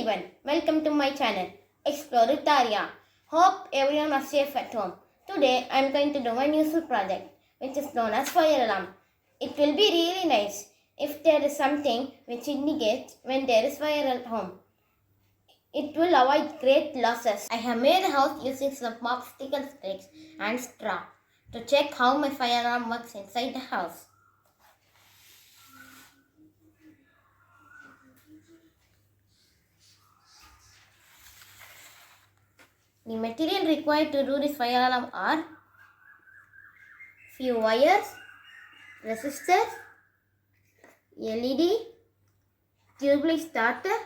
everyone, welcome to my channel, Explore with Arya. Hope everyone was safe at home. Today I am going to do one useful project which is known as fire alarm. It will be really nice if there is something which indicates when there is fire at home. It will avoid great losses. I have made a house using some popsicle sticks and straw to check how my fire alarm works inside the house. The material required to do this fire alarm are few wires, resistors, LED, Tubelight starter,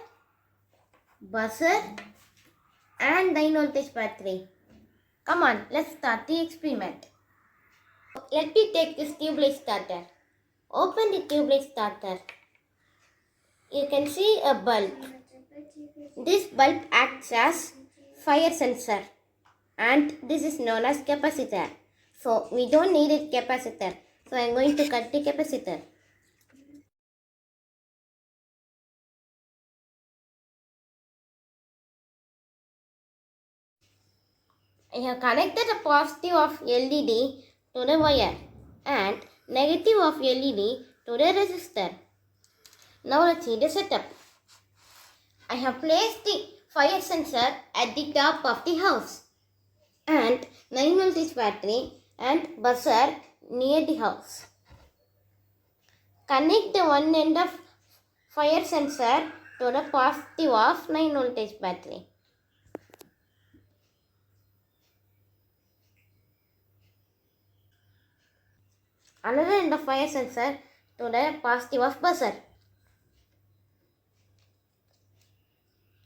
buzzer and 9 voltage battery. Come on, let's start the experiment. Let me take this Tubelight starter. Open the Tubelight starter. You can see a bulb. This bulb acts as fire sensor and this is known as capacitor. So we don't need a capacitor. So I am going to cut the capacitor. I have connected a positive of LED to the wire and negative of LED to the resistor. Now let's see the setup. I have placed the fire sensor at the top of the house and 9 voltage battery and buzzer near the house. Connect the one end of fire sensor to the positive of 9 voltage battery. Another end of fire sensor to the positive of buzzer.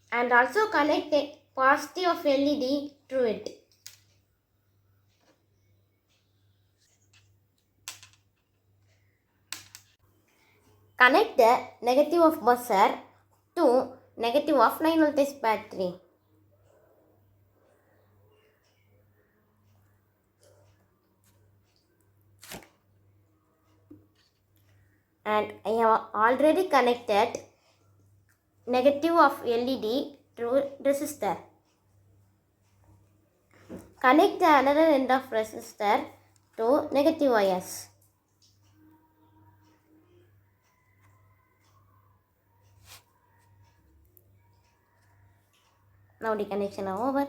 And also connect the positive of LED to it. Connect the negative of buzzer to negative of 9 voltage battery. And I have already connected negative of LED to resistor. Connect the another end of resistor to negative wires. Now the connection is over.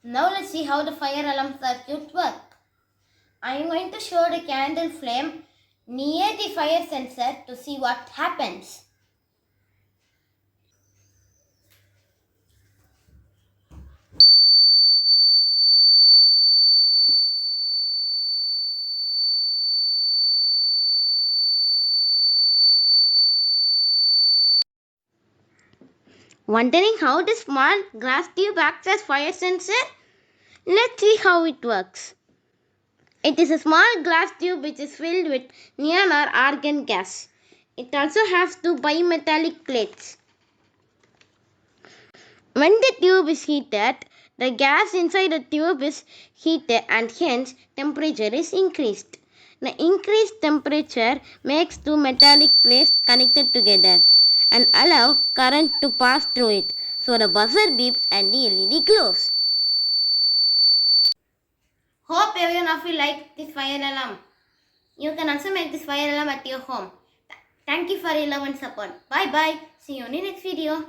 Now let's see how the fire alarm circuit works. I am going to show the candle flame near the fire sensor to see what happens. Wondering how the small glass tube acts as fire sensor? Let's see how it works. It is a small glass tube which is filled with neon or argon gas. It also has two bimetallic plates. When the tube is heated, the gas inside the tube is heated and hence temperature is increased. The increased temperature makes two metallic plates connected together and allow current to pass through it. So the buzzer beeps and the LED glows. Hope everyone of you like this fire alarm. You can also make this fire alarm at your home. Thank you for your love and support. Bye bye. See you in the next video.